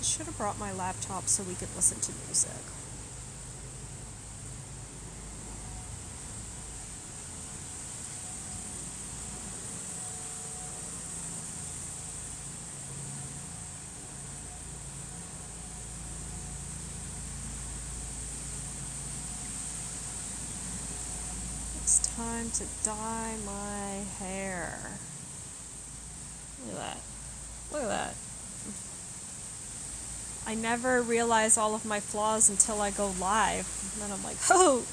should have brought my laptop so we could listen to music. It's time to dye my hair. Look at that. Look at that. I never realize all of my flaws until I go live. And then I'm like, oh!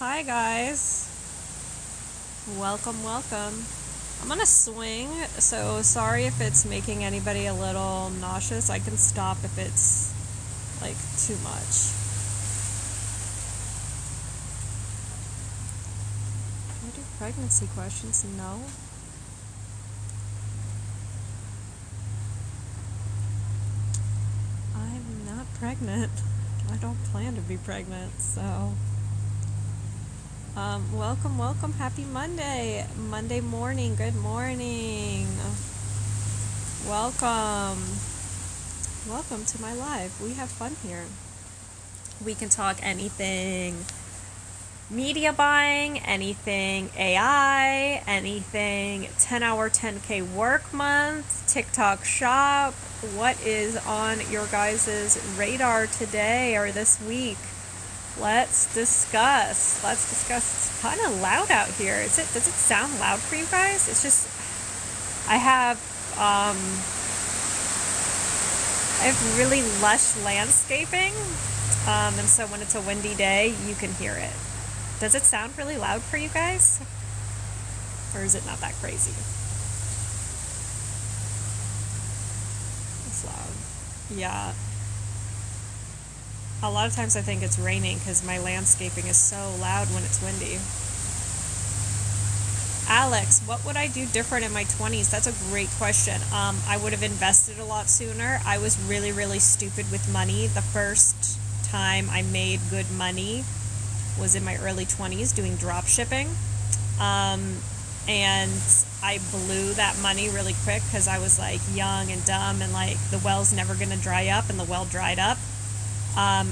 Hi guys. Welcome. I'm gonna swing, so sorry if it's making anybody a little nauseous. I can stop if it's, like, too much. Can I do pregnancy questions? No. I'm not pregnant. I don't plan to be pregnant, so... welcome. Happy Monday. Monday morning. Good morning. Welcome to my live. We have fun here. We can talk anything media buying, anything AI, anything 10-hour 10K work month, TikTok shop. What is on your guys' radar today or this week? Let's discuss. It's kind of loud out here. Does it sound loud for you guys? It's just, I have really lush landscaping, and so when it's a windy day, you can hear it. Does it sound really loud for you guys? Or is it not that crazy? It's loud. Yeah. A lot of times I think it's raining because my landscaping is so loud when it's windy. Alex, what would I do different in my 20s? That's a great question. I would have invested a lot sooner. I was really, really stupid with money. The first time I made good money was in my early 20s doing drop shipping. And I blew that money really quick because I was like young and dumb and like the well's never going to dry up, and the well dried up.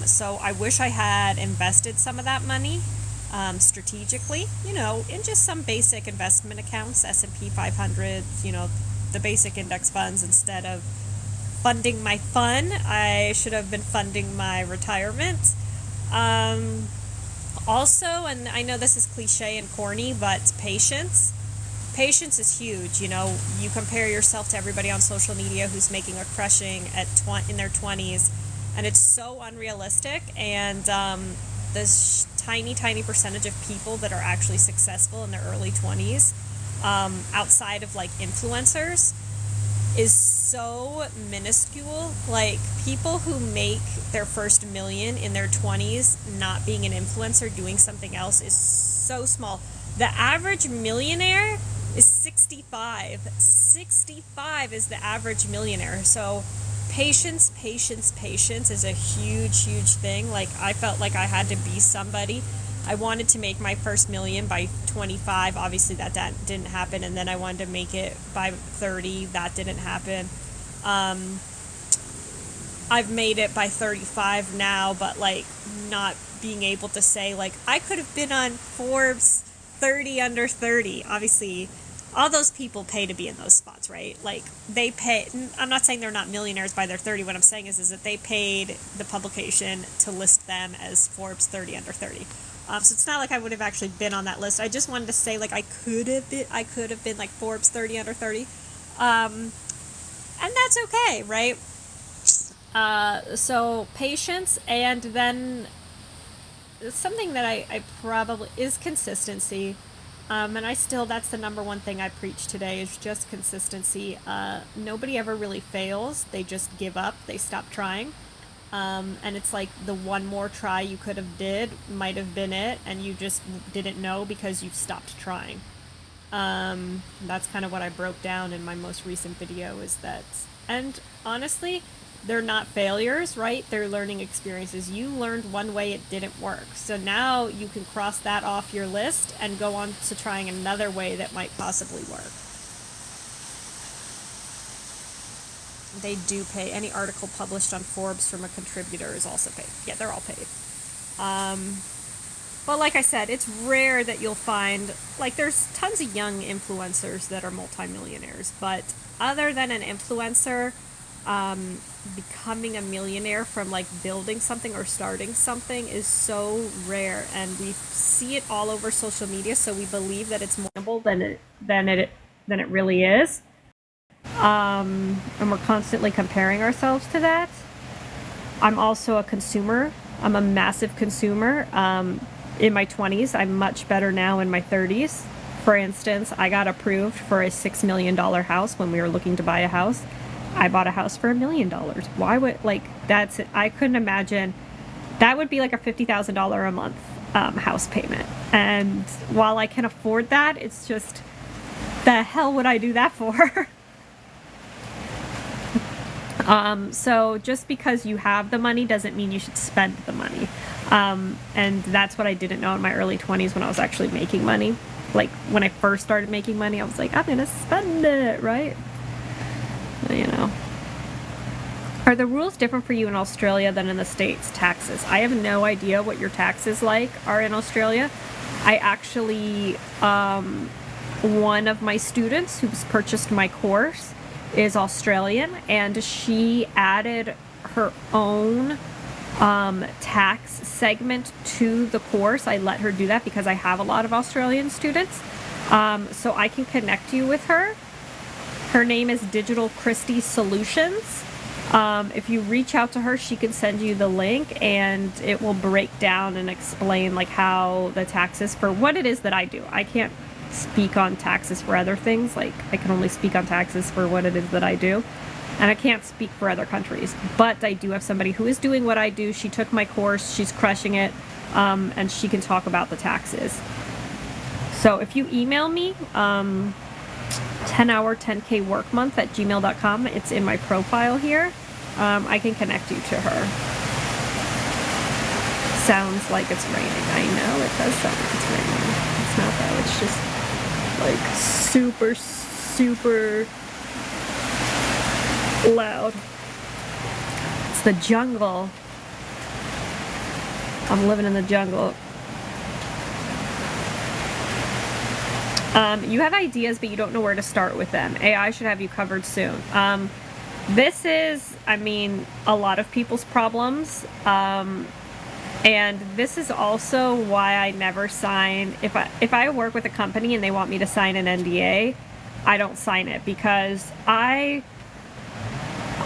So I wish I had invested some of that money strategically, in just some basic investment accounts, S&P 500, the basic index funds. Instead of funding my fun, I should have been funding my retirement. Also, and I know this is cliche and corny, but patience. Patience is huge. You compare yourself to everybody on social media who's making a crushing in their 20s. And it's so unrealistic, and this tiny percentage of people that are actually successful in their early 20s, outside of like influencers, is so minuscule. Like, people who make their first million in their 20s not being an influencer, doing something else, is so small. The average millionaire is 65. 65 is the average millionaire. So patience is a huge thing. Like, I felt like I had to be somebody. I wanted to make my first million by 25. Obviously that didn't happen. And then I wanted to make it by 30. That didn't happen. I've made it by 35 now, but like not being able to say like I could have been on Forbes 30 under 30. Obviously all those people pay to be in those spots, right? Like, they pay. I'm not saying they're not millionaires by their 30. What I'm saying is that they paid the publication to list them as Forbes 30 under 30. So it's not like I would have actually been on that list. I just wanted to say, like, I could have been like Forbes 30 under 30. And that's okay, right? So patience, and then something that I probably is consistency. And that's the number one thing I preach today, is just consistency. Nobody ever really fails. They just give up. They stop trying. And it's like the one more try you could have did might have been it, and you just didn't know because you stopped trying. That's kind of what I broke down in my most recent video, is that, and honestly, they're not failures, right? They're learning experiences. You learned one way, it didn't work. So now you can cross that off your list and go on to trying another way that might possibly work. They do pay. Any article published on Forbes from a contributor is also paid. Yeah, they're all paid. But like I said, it's rare that you'll find, like, there's tons of young influencers that are multimillionaires, but other than an influencer becoming a millionaire from like building something or starting something is so rare, and we see it all over social media, so we believe that it's more than it really is. And we're constantly comparing ourselves to that. I'm also a consumer. I'm a massive consumer. In my 20s, I'm much better now in my 30s. For instance, I got approved for a $6 million house when we were looking to buy a house. I bought a house for $1 million. Why would, like, that's it. I couldn't imagine. That would be like a $50,000 a month house payment. And while I can afford that, it's just, the hell would I do that for? So just because you have the money doesn't mean you should spend the money. And that's what I didn't know in my early 20s when I was actually making money. Like, when I first started making money, I was like, I'm gonna spend it, right? You know. Are the rules different for you in Australia than in the States? Taxes. I have no idea what your taxes like are in Australia. I actually, one of my students who's purchased my course is Australian, and she added her own tax segment to the course. I let her do that because I have a lot of Australian students. So I can connect you with her. Her name is Digital Christie Solutions. If you reach out to her, she can send you the link, and it will break down and explain like how the taxes for what it is that I do. I can't speak on taxes for other things. Like, I can only speak on taxes for what it is that I do, and I can't speak for other countries. But I do have somebody who is doing what I do. She took my course, she's crushing it, and she can talk about the taxes. So if you email me 10hour 10K work month at gmail.com, it's in my profile here, I can connect you to her. Sounds like it's raining. I know it does sound like it's raining. It's not though, it's just like super loud. It's the jungle. I'm living in the jungle. You have ideas, but you don't know where to start with them. AI should have you covered soon. This is, I mean, a lot of people's problems. And this is also why I never sign, if I work with a company and they want me to sign an NDA, I don't sign it, because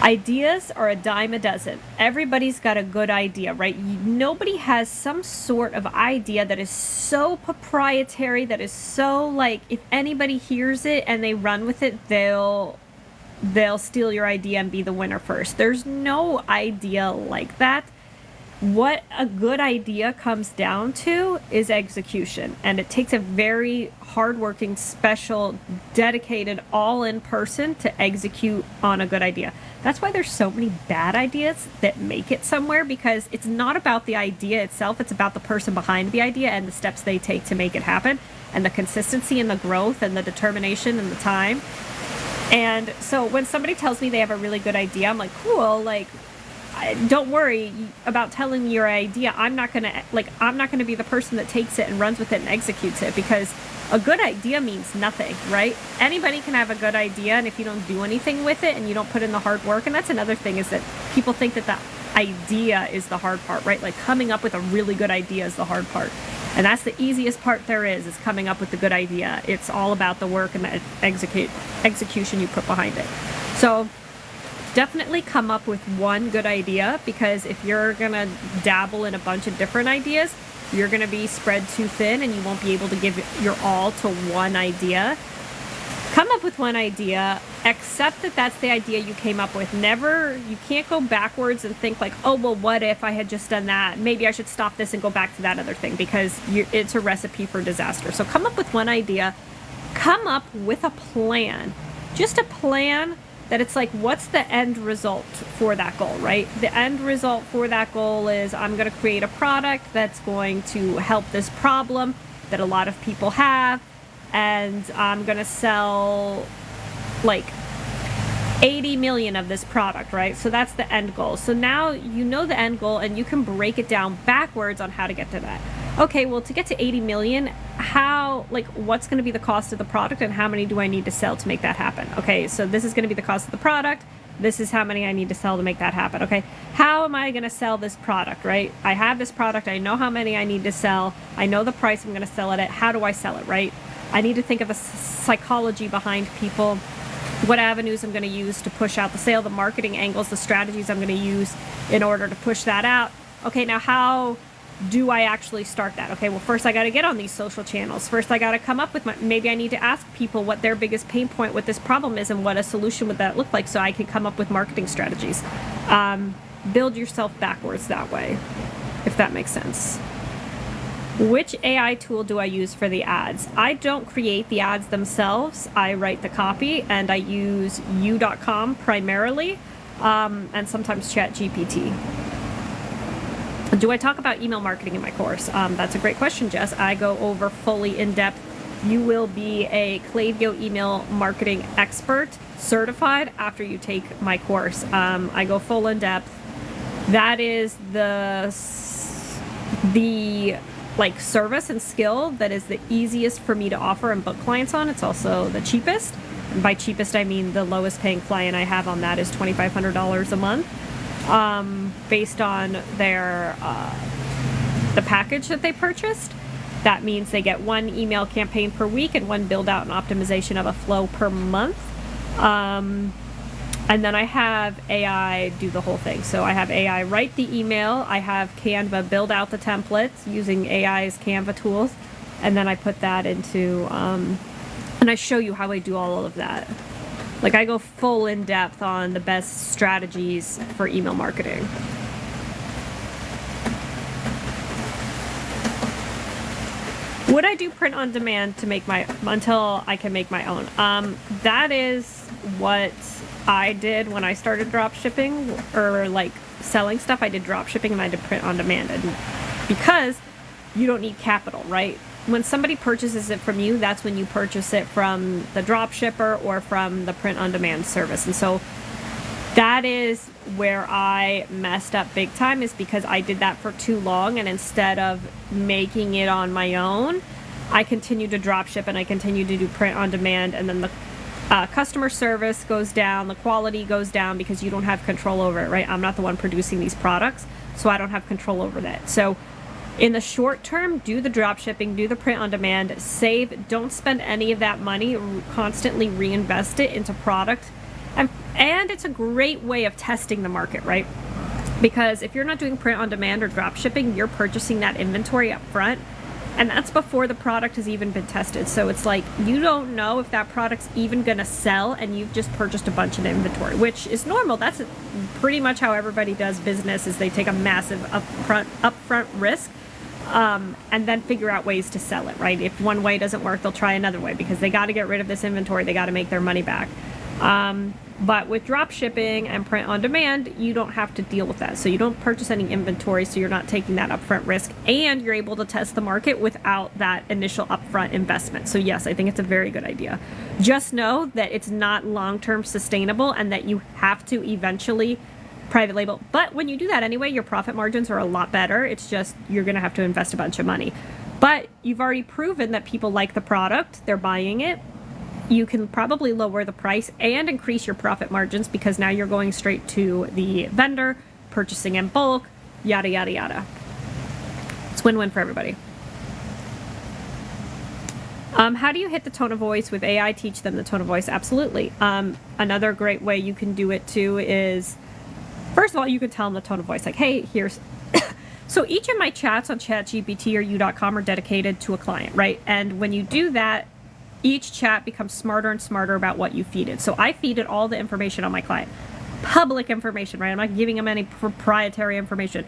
ideas are a dime a dozen. Everybody's got a good idea, right? Nobody has some sort of idea that is so proprietary, that is so, like, if anybody hears it and they run with it, they'll steal your idea and be the winner first. There's no idea like that. What a good idea comes down to is execution, and it takes a very hardworking, special, dedicated, all-in person to execute on a good idea. That's why there's so many bad ideas that make it somewhere, because it's not about the idea itself, it's about the person behind the idea and the steps they take to make it happen, and the consistency and the growth and the determination and the time. And so when somebody tells me they have a really good idea, I'm like, cool, like, don't worry about telling me your idea. I'm not gonna be the person that takes it and runs with it and executes it, because a good idea means nothing, right? Anybody can have a good idea, and if you don't do anything with it and you don't put in the hard work, and that's another thing, is that people think that the idea is the hard part, right? Like, coming up with a really good idea is the hard part. And that's the easiest part there is coming up with the good idea. It's all about the work and the execution you put behind it. So definitely come up with one good idea, because if you're gonna dabble in a bunch of different ideas, you're gonna be spread too thin and you won't be able to give your all to one idea. Come up with one idea, accept that that's the idea you came up with. You can't go backwards and think like, oh, well, what if I had just done that? Maybe I should stop this and go back to that other thing, because it's a recipe for disaster. So come up with one idea, come up with a plan, just a plan that it's like, what's the end result for that goal, right? The end result for that goal is, I'm going to create a product that's going to help this problem that a lot of people have, and I'm going to sell, like, 80 million of this product, right? So that's the end goal. So now you know the end goal and you can break it down backwards on how to get to that. Okay, well, to get to 80 million, what's going to be the cost of the product and how many do I need to sell to make that happen? Okay, so this is going to be the cost of the product. This is how many I need to sell to make that happen. Okay, how am I going to sell this product, right? I have this product. I know how many I need to sell. I know the price I'm going to sell it at. How do I sell it, right? I need to think of the psychology behind people, what avenues I'm going to use to push out the sale, the marketing angles, the strategies I'm going to use in order to push that out. Okay, now how do I actually start that? Okay, well, first I got to get on these social channels. First I got to come up with maybe I need to ask people what their biggest pain point with this problem is and what a solution would that look like so I can come up with marketing strategies. Build yourself backwards that way, if that makes sense. Which AI tool do I use for the ads? I don't create the ads themselves. I write the copy and I use u.com primarily, and sometimes ChatGPT. Do I talk about email marketing in my course? That's a great question, Jess. I go over fully in depth. You will be a Klaviyo email marketing expert certified after you take my course. I go full in depth. That is the service and skill that is the easiest for me to offer and book clients on. It's also the cheapest. And by cheapest, I mean the lowest paying client I have on that is $2,500 a month. Based on their the package that they purchased. That means they get one email campaign per week and one build out and optimization of a flow per month. And then I have AI do the whole thing. So I have AI write the email. I have Canva build out the templates using AI's Canva tools. And then I put that into, and I show you how I do all of that. Like I go full in depth on the best strategies for email marketing. Would I do print on demand to make until I can make my own? That is what I did when I started drop shipping or like selling stuff. I did drop shipping and I did print on demand, and because you don't need capital, right? When somebody purchases it from you, that's when you purchase it from the drop shipper or from the print on demand service. And so that is where I messed up big time, is because I did that for too long, and instead of making it on my own, I continued to drop ship and I continued to do print on demand, and then the customer service goes down, the quality goes down because you don't have control over it, right? I'm not the one producing these products, so I don't have control over that. So in the short term, do the drop shipping, do the print on demand, save, don't spend any of that money, constantly reinvest it into product. And it's a great way of testing the market, right? Because if you're not doing print on demand or drop shipping, you're purchasing that inventory up front, and that's before the product has even been tested. So it's like you don't know if that product's even gonna sell, and you've just purchased a bunch of inventory, which is normal. That's pretty much how everybody does business, is they take a massive upfront risk, and then figure out ways to sell it, right? If one way doesn't work, they'll try another way because they got to get rid of this inventory. They got to make their money back. But with drop shipping and print on demand, you don't have to deal with that. So you don't purchase any inventory, so you're not taking that upfront risk, and you're able to test the market without that initial upfront investment. So yes, I think it's a very good idea. Just know that it's not long-term sustainable and that you have to eventually private label. But when you do that anyway, your profit margins are a lot better. It's just you're going to have to invest a bunch of money. But you've already proven that people like the product, they're buying it. You can probably lower the price and increase your profit margins because now you're going straight to the vendor, purchasing in bulk, yada, yada, yada. It's win-win for everybody. How do you hit the tone of voice with AI? Teach them the tone of voice. Absolutely. Another great way you can do it too is, first of all, you can tell them the tone of voice. Like, hey, here's... So each of my chats on ChatGPT or u.com are dedicated to a client, right? And when you do that, each chat becomes smarter and smarter about what you feed it. So I feed it all the information on my client. Public information, right? I'm not giving them any proprietary information.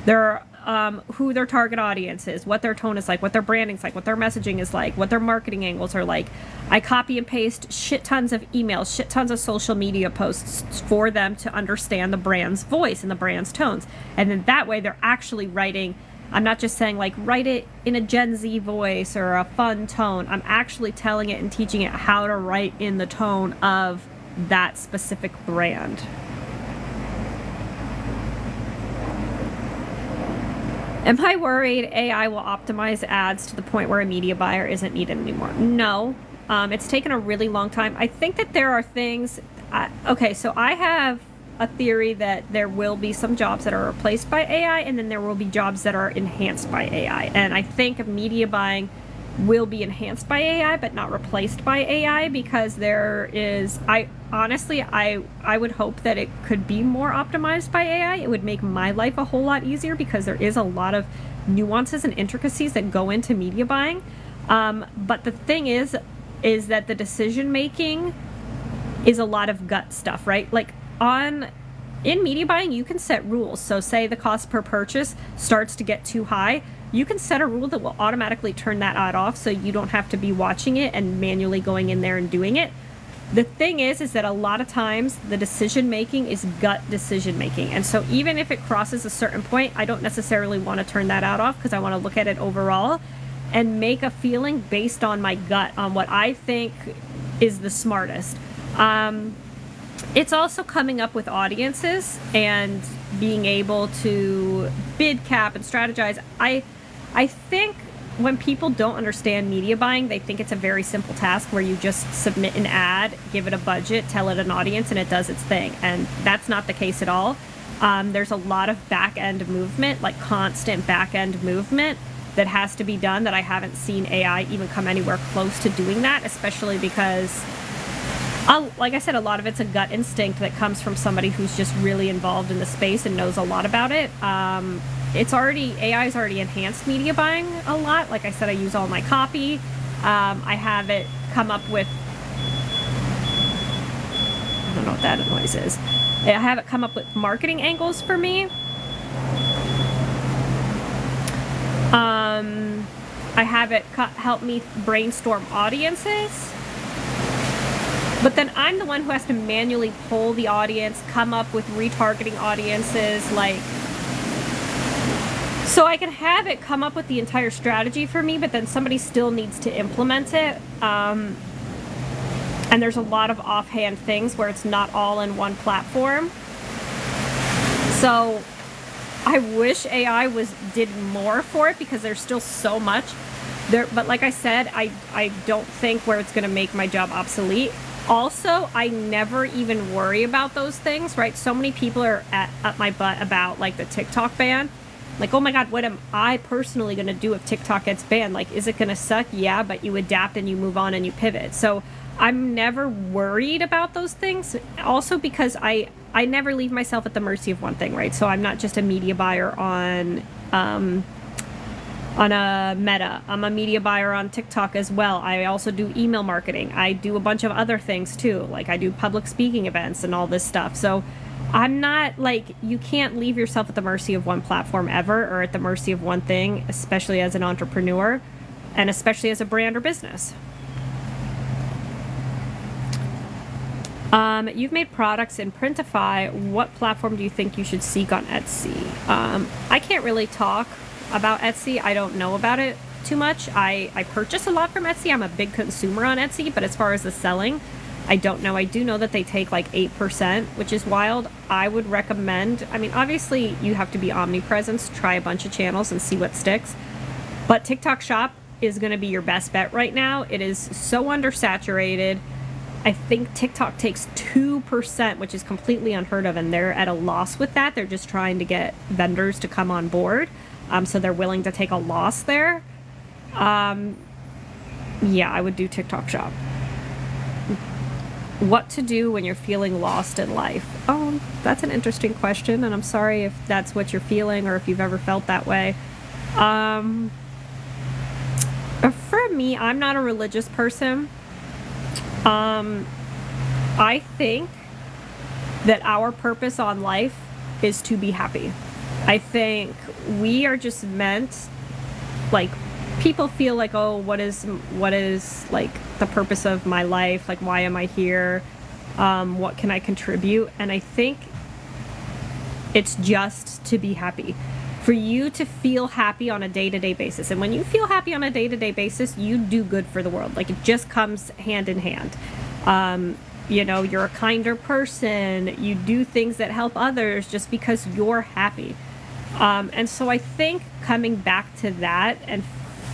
Who their target audience is, what their tone is like, what their branding's like, what their messaging is like, what their marketing angles are like. I copy and paste shit tons of emails, shit tons of social media posts for them to understand the brand's voice and the brand's tones. And then that way they're actually writing. I'm not just saying like write it in a Gen Z voice or a fun tone. I'm actually telling it and teaching it how to write in the tone of that specific brand. Am I worried AI will optimize ads to the point where a media buyer isn't needed anymore? No. It's taken a really long time. I think that there are things... okay, so I have a theory that there will be some jobs that are replaced by AI, and then there will be jobs that are enhanced by AI. And I think media buying will be enhanced by AI, but not replaced by AI, because there is... Honestly, I would hope that it could be more optimized by AI. It would make my life a whole lot easier, because there is a lot of nuances and intricacies that go into media buying. But the thing is that the decision making is a lot of gut stuff, right? Like in media buying, you can set rules. So say the cost per purchase starts to get too high, you can set a rule that will automatically turn that ad off, so you don't have to be watching it and manually going in there and doing it. The thing is that a lot of times the decision making is gut decision making. And so even if it crosses a certain point, I don't necessarily want to turn that ad off, because I want to look at it overall and make a feeling based on my gut, on what I think is the smartest. It's also coming up with audiences and being able to bid cap and strategize. I think when people don't understand media buying, they think it's a very simple task where you just submit an ad, give it a budget, tell it an audience, and it does its thing. And that's not the case at all. There's a lot of back-end movement, like constant back-end movement, that has to be done, that I haven't seen AI even come anywhere close to doing that, especially because, like I said, a lot of it's a gut instinct that comes from somebody who's just really involved in the space and knows a lot about it. AI's already enhanced media buying a lot. Like I said, I use all my copy. I have it come up with, I don't know what that noise is. I have it come up with marketing angles for me. I have it help me brainstorm audiences. But then I'm the one who has to manually poll the audience, come up with retargeting audiences, like... So I can have it come up with the entire strategy for me, but then somebody still needs to implement it. And there's a lot of offhand things where it's not all in one platform. So I wish AI did more for it, because there's still so much there. But like I said, I don't think where it's going to make my job obsolete. Also, I never even worry about those things, right? So many people are up my butt about like the TikTok ban. Like, oh my God, what am I personally going to do if TikTok gets banned? Like, is it going to suck? Yeah, but you adapt and you move on and you pivot. So I'm never worried about those things. Also because I never leave myself at the mercy of one thing, right? So I'm not just a media buyer on a Meta. I'm a media buyer on TikTok as well. I also do email marketing. I do a bunch of other things too. Like I do public speaking events and all this stuff. So I'm not like, you can't leave yourself at the mercy of one platform ever, or at the mercy of one thing, especially as an entrepreneur and especially as a brand or business. You've made products in Printify. What platform do you think you should seek on Etsy? I can't really talk about Etsy. I don't know about it too much. I purchase a lot from Etsy. I'm a big consumer on Etsy, but as far as the selling, I don't know. I do know that they take like 8%, which is wild. I would recommend, I mean, obviously you have to be omnipresent, try a bunch of channels and see what sticks. But TikTok Shop is going to be your best bet right now. It is so undersaturated. I think TikTok takes 2%, which is completely unheard of, and they're at a loss with that. They're just trying to get vendors to come on board. So they're willing to take a loss there. Yeah, I would do TikTok Shop. What to do when you're feeling lost in life? Oh, that's an interesting question, and I'm sorry if that's what you're feeling or if you've ever felt that way. For me, I'm not a religious person. I think that our purpose on life is to be happy. I think we are just meant, like, people feel like, oh, what is like the purpose of my life? Like, why am I here? What can I contribute? And I think it's just to be happy. For you to feel happy on a day-to-day basis. And when you feel happy on a day-to-day basis, you do good for the world. Like, it just comes hand in hand. you know, you're a kinder person, you do things that help others just because you're happy. And so I think coming back to that and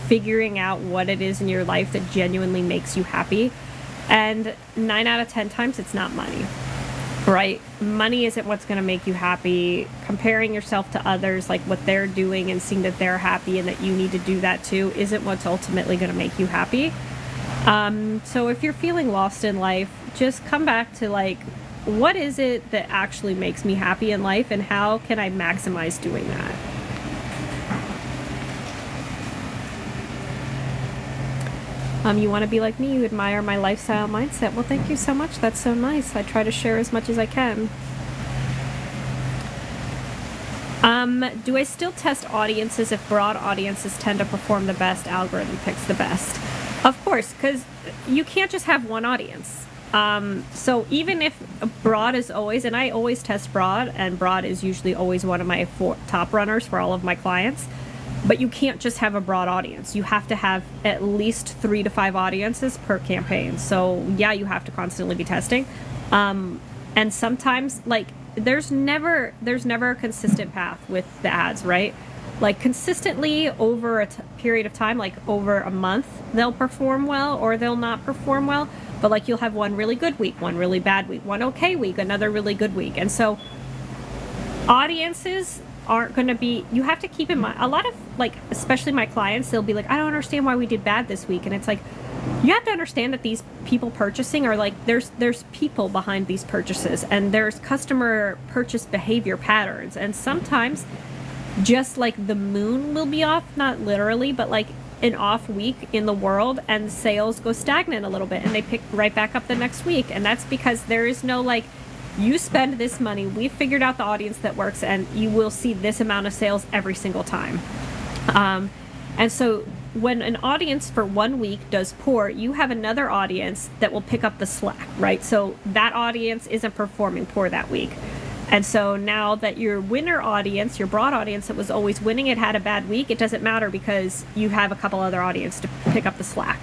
figuring out what it is in your life that genuinely makes you happy, and 9 out of 10 times it's not money, right? Money isn't what's going to make you happy. Comparing yourself to others, like what they're doing and seeing that they're happy and that you need to do that too, isn't what's ultimately going to make you happy. So if you're feeling lost in life, just come back to like, what is it that actually makes me happy in life, and how can I maximize doing that? You want to be like me, you admire my lifestyle mindset. Well, thank you so much. That's so nice. I try to share as much as I can. Do I still test audiences if broad audiences tend to perform the best, algorithm picks the best? Of course, because you can't just have one audience. So even if broad is always, and I always test broad, and broad is usually always one of my top runners for all of my clients, but you can't just have a broad audience. You have to have at least 3 to 5 audiences per campaign. So yeah, you have to constantly be testing. And sometimes, like, there's never a consistent path with the ads, right? Like, consistently over a period of time, like over a month, they'll perform well or they'll not perform well. But like, you'll have one really good week, one really bad week, one okay week, another really good week. And so audiences aren't going to be, you have to keep in mind, a lot of, like, especially my clients, they'll be like, I don't understand why we did bad this week. And it's like, you have to understand that these people purchasing are like, there's people behind these purchases, and there's customer purchase behavior patterns. And sometimes just like the moon will be off, not literally, but like an off week in the world, and sales go stagnant a little bit and they pick right back up the next week. And that's because there is no, like, you spend this money, we've figured out the audience that works, and you will see this amount of sales every single time. And so when an audience for 1 week does poor, you have another audience that will pick up the slack, right? So that audience isn't performing poor that week. And so now that your winner audience, your broad audience that was always winning, it had a bad week, it doesn't matter because you have a couple other audience to pick up the slack.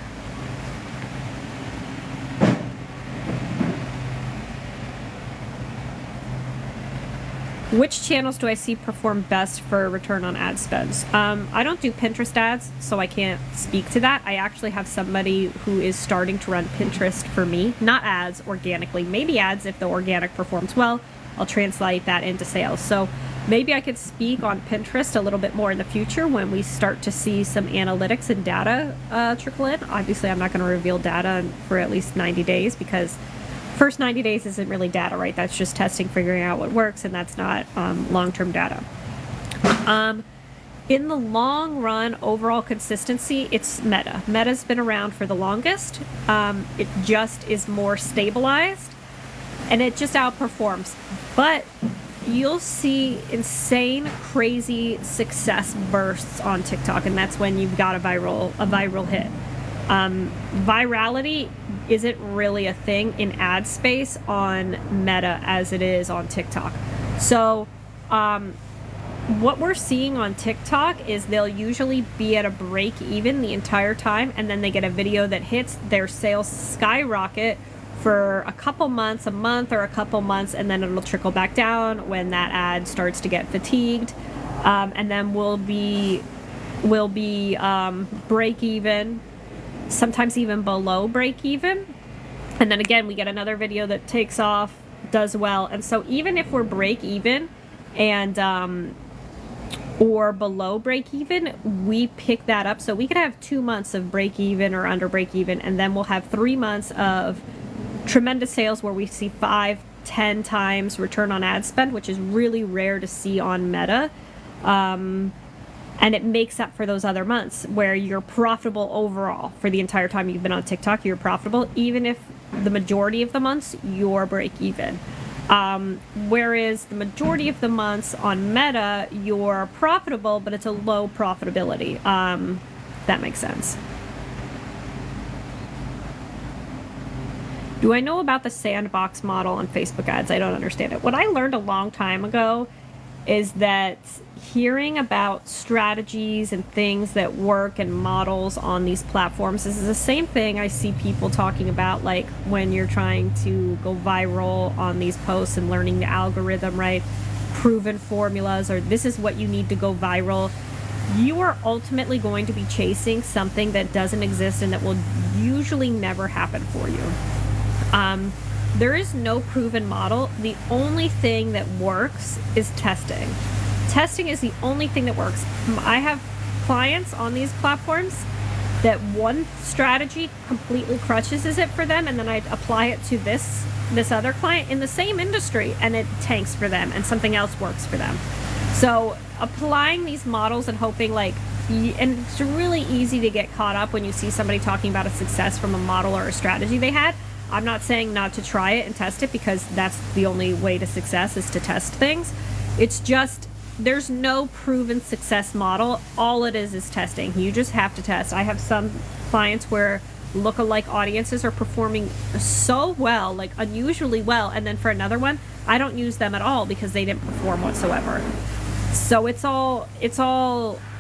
Which channels do I see perform best for return on ad spends? I don't do Pinterest ads, so I can't speak to that. I actually have somebody who is starting to run Pinterest for me, not ads, organically. Maybe ads if the organic performs well. I'll translate that into sales. So maybe I could speak on Pinterest a little bit more in the future when we start to see some analytics and data trickle in. Obviously, I'm not going to reveal data for at least 90 days because first 90 days isn't really data, right? That's just testing, figuring out what works, and that's not long-term data. In the long run, overall consistency, it's Meta. Meta's been around for the longest. It just is more stabilized, and it just outperforms. But you'll see insane, crazy success bursts on TikTok, and that's when you've got a viral hit. Virality isn't really a thing in ad space on Meta as it is on TikTok. So what we're seeing on TikTok is they'll usually be at a break even the entire time, and then they get a video that hits, their sales skyrocket for a couple months, a month or a couple months, and then it'll trickle back down when that ad starts to get fatigued, and then we'll be break even, sometimes even below break even, and then again we get another video that takes off, does well. And so even if we're break even and or below break even, we pick that up. So we could have 2 months of break even or under break even, and then we'll have 3 months of tremendous sales where we see 5-10 times return on ad spend, which is really rare to see on Meta. And it makes up for those other months where you're profitable overall. For the entire time you've been on TikTok, you're profitable, even if the majority of the months you're break even. Whereas the majority of the months on Meta, you're profitable, but it's a low profitability. That makes sense. Do I know about the Sandbox model on Facebook ads? I don't understand it. What I learned a long time ago is that hearing about strategies and things that work and models on these platforms is the same thing I see people talking about, like when you're trying to go viral on these posts and learning the algorithm, right? Proven formulas, or this is what you need to go viral. You are ultimately going to be chasing something that doesn't exist and that will usually never happen for you. There is no proven model. The only thing that works is testing. Testing is the only thing that works. I have clients on these platforms that one strategy completely crushes it for them, and then I apply it to this other client in the same industry, and it tanks for them, and something else works for them. So applying these models and hoping, like, and it's really easy to get caught up when you see somebody talking about a success from a model or a strategy they had. I'm not saying not to try it and test it, because that's the only way to success, is to test things. It's just, there's no proven success model. All it is testing. You just have to test. I have some clients where lookalike audiences are performing so well, like unusually well, and then for another one, I don't use them at all because they didn't perform whatsoever. So it's all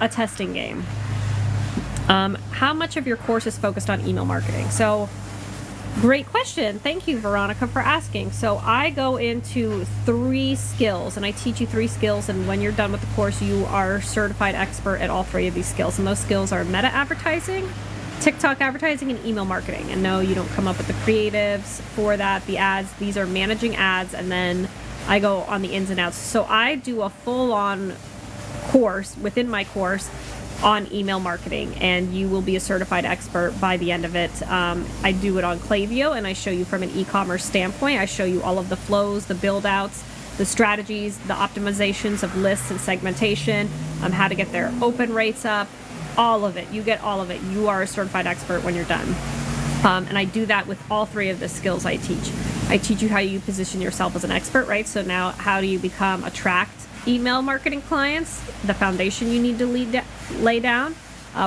a testing game. How much of your course is focused on email marketing? So, great question. Thank you, Veronica, for asking. So I go into 3 skills, and I teach you 3 skills, and when you're done with the course, you are a certified expert at all 3 of these skills. And those skills are meta advertising, TikTok advertising, and email marketing. And no, you don't come up with the creatives for that, the ads. These are managing ads, and then I go on the ins and outs. So I do a full-on course within my course on email marketing, and you will be a certified expert by the end of it. I do it on Klaviyo, and I show you from an e-commerce standpoint. I show you all of the flows, the build outs, the strategies, the optimizations of lists and segmentation, how to get their open rates up, all of it. You get all of it. You are a certified expert when you're done. And I do that with all 3 of the skills I teach. I teach you how you position yourself as an expert, right? So now, how do you attract email marketing clients, the foundation you need to lay down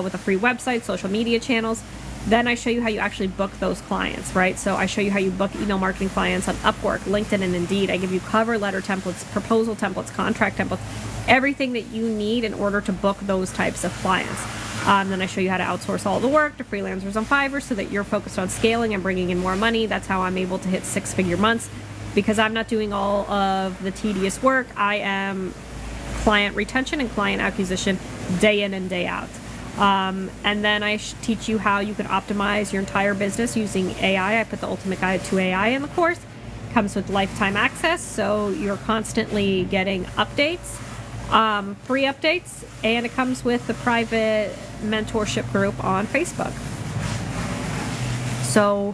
with a free website, social media channels. Then I show you how you actually book those clients, right? So I show you how you book email marketing clients on Upwork, LinkedIn, and Indeed. I give you cover letter templates, proposal templates, contract templates, everything that you need in order to book those types of clients. Then I show you how to outsource all the work to freelancers on Fiverr so that you're focused on scaling and bringing in more money. That's how I'm able to hit 6-figure months, because I'm not doing all of the tedious work. I am client retention and client acquisition day in and day out. And then I teach you how you can optimize your entire business using AI. I put the ultimate guide to AI in the course. It comes with lifetime access, so you're constantly getting updates, free updates, and it comes with the private mentorship group on Facebook. So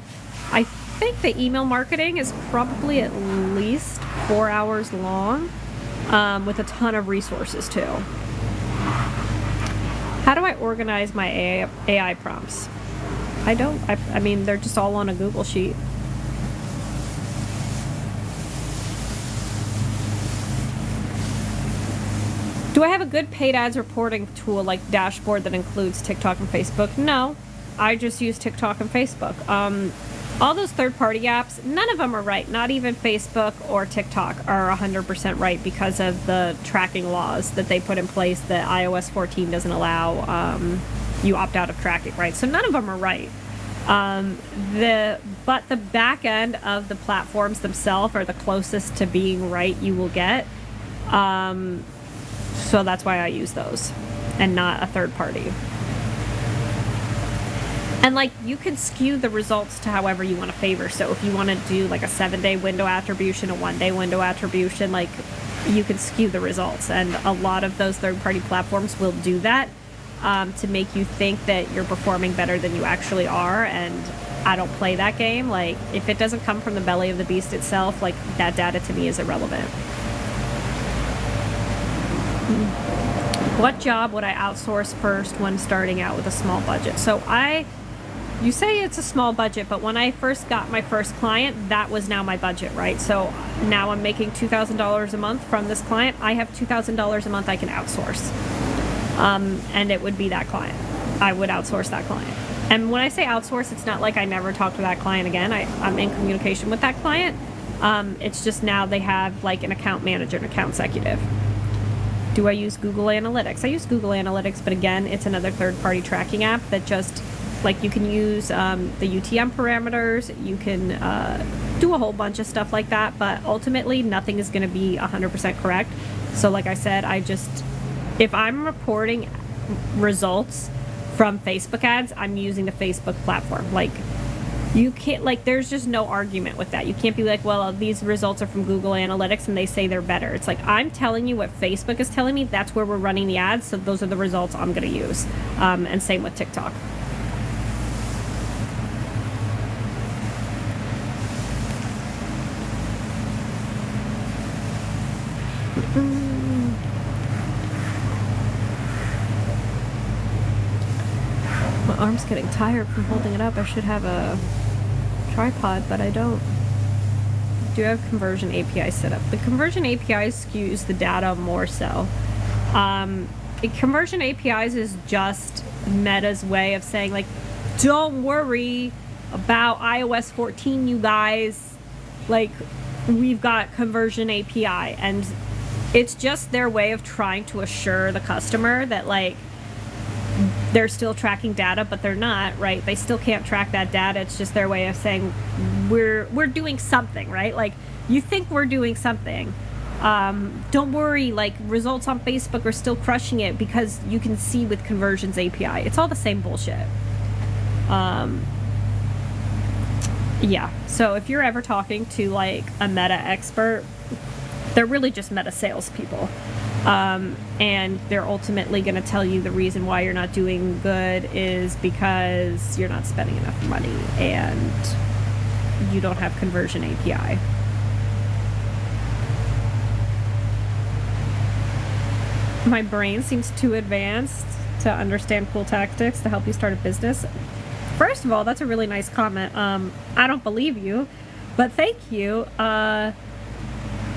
I think the email marketing is probably at least 4 hours long, with a ton of resources too. How do I organize my AI prompts? I mean, they're just all on a Google Sheet. Do I have a good paid ads reporting tool like dashboard that includes TikTok and Facebook? No, I just use TikTok and Facebook. All those third-party apps, none of them are right. Not even Facebook or TikTok are 100% right because of the tracking laws that they put in place that iOS 14 doesn't allow. You opt out of tracking, right? So none of them are right. But the back end of the platforms themselves are the closest to being right you will get. So that's why I use those and not a third party. And like, you can skew the results to however you want to favor. So if you want to do like a 7-day window attribution, a 1-day window attribution, like, you can skew the results. And a lot of those third-party platforms will do that to make you think that you're performing better than you actually are. And I don't play that game. Like, if it doesn't come from the belly of the beast itself, like, that data to me is irrelevant. What job would I outsource first when starting out with a small budget? So you say it's a small budget, but when I first got my first client, that was now my budget, right? So now I'm making $2,000 a month from this client. I have $2,000 a month I can outsource. And it would be that client. I would outsource that client. And when I say outsource, it's not like I never talk to that client again. I'm in communication with that client. It's just now they have like an account manager, an account executive. Do I use Google Analytics? I use Google Analytics, but again, it's another third-party tracking app that just, like, you can use the UTM parameters, you can do a whole bunch of stuff like that, but ultimately nothing is going to be 100% correct. So like I said, if I'm reporting results from Facebook ads, I'm using the Facebook platform. Like, you can't, like, there's just no argument with that. You can't be like, well, these results are from Google Analytics and they say they're better. It's like, I'm telling you what Facebook is telling me, that's where we're running the ads, so those are the results I'm going to use. And same with TikTok. My arm's getting tired from holding it up. I should have a tripod, but I don't. I do have conversion API set up. The conversion API skews the data more so. Conversion APIs is just Meta's way of saying, like, don't worry about iOS 14, you guys. Like, we've got conversion API. And it's just their way of trying to assure the customer that, like, they're still tracking data, but they're not, right? They still can't track that data. It's just their way of saying we're doing something, right? Like, you think we're doing something. Don't worry, like, results on Facebook are still crushing it because you can see with conversions API. It's all the same bullshit. Yeah, so if you're ever talking to, like, a Meta expert, they're really just Meta salespeople. And they're ultimately going to tell you the reason why you're not doing good is because you're not spending enough money and you don't have conversion API. My brain seems too advanced to understand cool tactics to help you start a business. First of all, that's a really nice comment. I don't believe you, but thank you.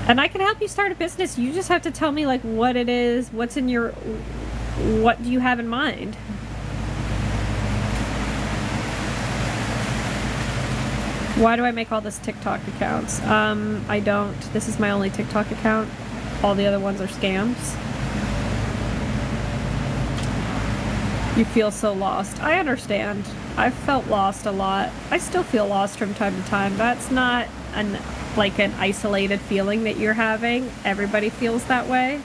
And I can help you start a business. You just have to tell me, like, what it is, what do you have in mind? Why do I make all this TikTok accounts? I don't. This is my only TikTok account. All the other ones are scams. You feel so lost. I understand. I've felt lost a lot. I still feel lost from time to time. That's not an isolated feeling that you're having. Everybody feels that way.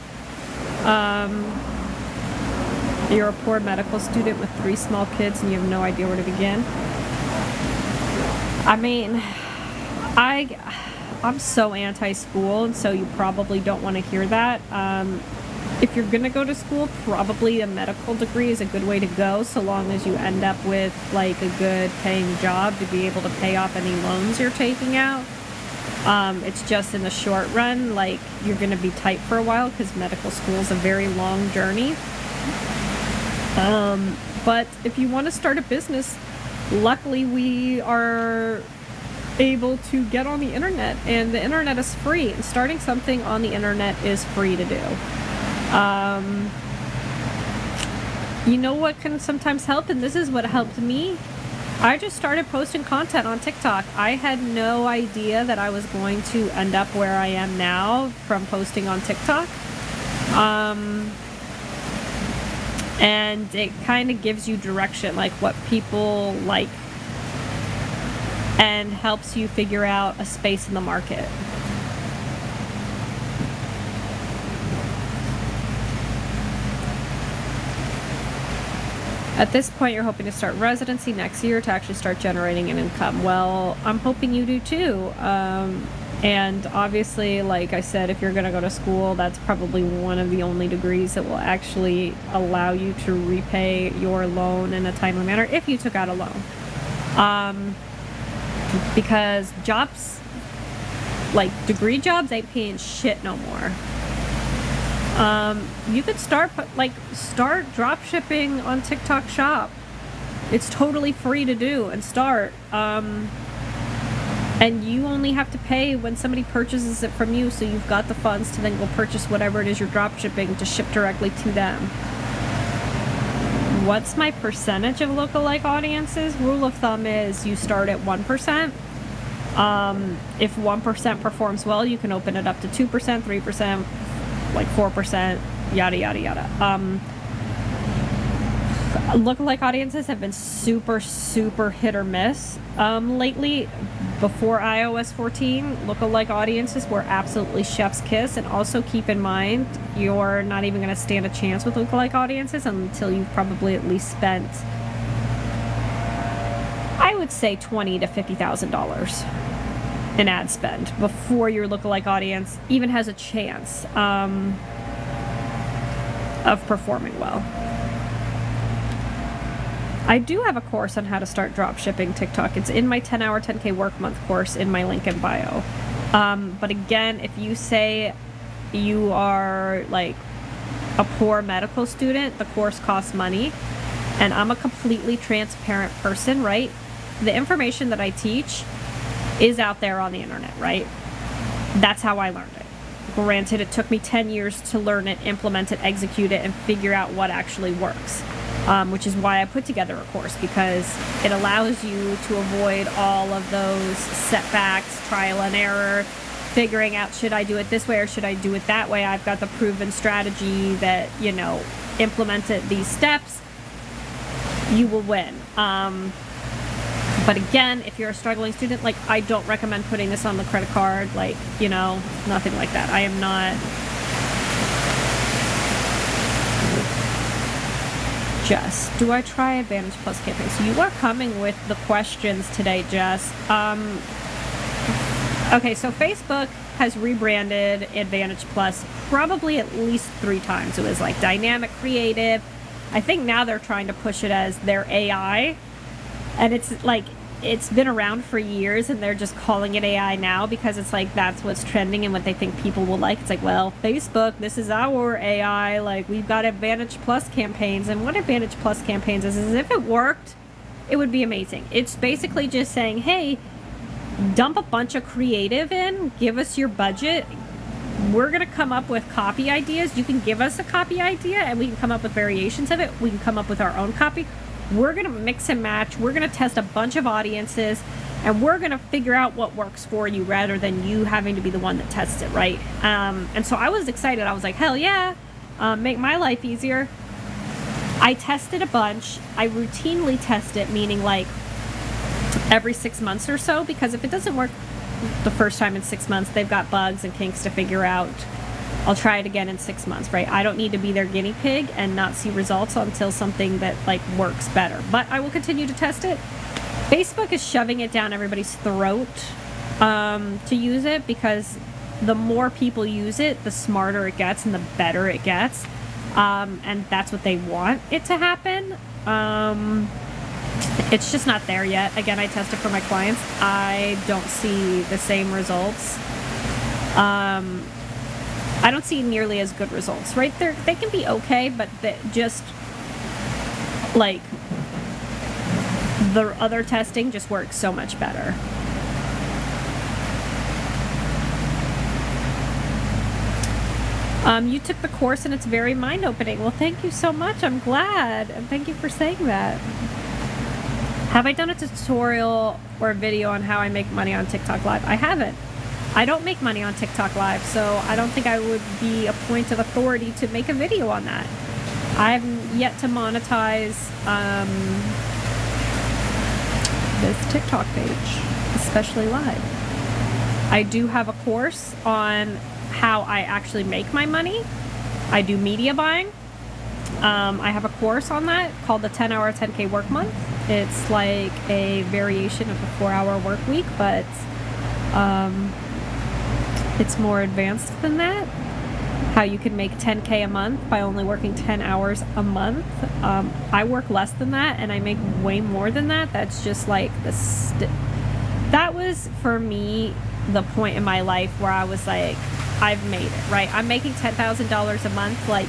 You're a poor medical student with 3 small kids and you have no idea where to begin. I mean, I'm so anti-school, and so you probably don't want to hear that. If you're going to go to school, probably a medical degree is a good way to go, so long as you end up with, like, a good paying job to be able to pay off any loans you're taking out. It's just in the short run, like, you're going to be tight for a while because medical school is a very long journey. But if you want to start a business, luckily we are able to get on the internet, and the internet is free, and starting something on the internet is free to do. You know what can sometimes help, and this is what helped me? I just started posting content on TikTok. I had no idea that I was going to end up where I am now from posting on TikTok. And it kind of gives you direction, like what people like, and helps you figure out a space in the market. At this point, you're hoping to start residency next year to actually start generating an income. Well, I'm hoping you do too. And obviously, like I said, if you're going to go to school, that's probably one of the only degrees that will actually allow you to repay your loan in a timely manner if you took out a loan. Because jobs, like degree jobs, ain't paying shit no more. You could start drop shipping on TikTok Shop. It's totally free to do and start. And you only have to pay when somebody purchases it from you, so you've got the funds to then go purchase whatever it is you're drop shipping to ship directly to them. What's my percentage of lookalike audiences? Rule of thumb is you start at 1%. If 1% performs well, you can open it up to 2%, 3%, like 4%, yada, yada, yada. Lookalike audiences have been super, super hit or miss lately. Before iOS 14, lookalike audiences were absolutely chef's kiss. And also keep in mind, you're not even going to stand a chance with lookalike audiences until you've probably at least spent, I would say, $20,000 to $50,000 in ad spend before your lookalike audience even has a chance of performing well. I do have a course on how to start drop shipping TikTok. It's in my 10-hour 10K work month course in my link in bio. But again, if you say you are like a poor medical student, the course costs money. And I'm a completely transparent person, right? The information that I teach is out there on the internet, right? That's how I learned it. Granted, it took me 10 years to learn it, implement it, execute it, and figure out what actually works. Which is why I put together a course, because it allows you to avoid all of those setbacks, trial and error, figuring out, should I do it this way or should I do it that way? I've got the proven strategy that, you know, implemented these steps, you will win. But again, if you're a struggling student, like, I don't recommend putting this on the credit card, like, you know, nothing like that. I am not... Jess, do I try Advantage Plus campaigns? You are coming with the questions today, Jess. Okay, so Facebook has rebranded Advantage Plus probably at least 3 times. It was like Dynamic Creative. I think now they're trying to push it as their AI. And it's like, it's been around for years and they're just calling it AI now because it's like that's what's trending and what they think people will like. It's like, well, Facebook, this is our AI. Like, we've got Advantage Plus campaigns. And what Advantage Plus campaigns is if it worked, it would be amazing. It's basically just saying, hey, dump a bunch of creative in, give us your budget. We're going to come up with copy ideas. You can give us a copy idea and we can come up with variations of it. We can come up with our own copy. We're going to mix and match. We're going to test a bunch of audiences and we're going to figure out what works for you rather than you having to be the one that tests it, right? And so I was excited. I was like, hell yeah, make my life easier. I tested a bunch. I routinely test it, meaning like every 6 months or so, because if it doesn't work the first time in 6 months, they've got bugs and kinks to figure out. I'll try it again in 6 months, right? I don't need to be their guinea pig and not see results until something that like works better. But I will continue to test it. Facebook is shoving it down everybody's throat to use it, because the more people use it, the smarter it gets and the better it gets. And that's what they want it to happen. It's just not there yet. Again, I test it for my clients. I don't see the same results. I don't see nearly as good results, right? They can be okay, but just like the other testing just works so much better. You took the course and it's very mind-opening. Well, thank you so much. I'm glad. And thank you for saying that. Have I done a tutorial or a video on how I make money on TikTok Live? I haven't. I don't make money on TikTok Live, so I don't think I would be a point of authority to make a video on that. I've yet to monetize this TikTok page, especially live. I do have a course on how I actually make my money. I do media buying. I have a course on that called the 10-hour 10K work month. It's like a variation of the 4-hour work week, but it's more advanced than that. How you can make 10K a month by only working 10 hours a month. I work less than that and I make way more than that. That's just like that was for me the point in my life where I was like, I've made it, right? I'm making $10,000 a month. Like,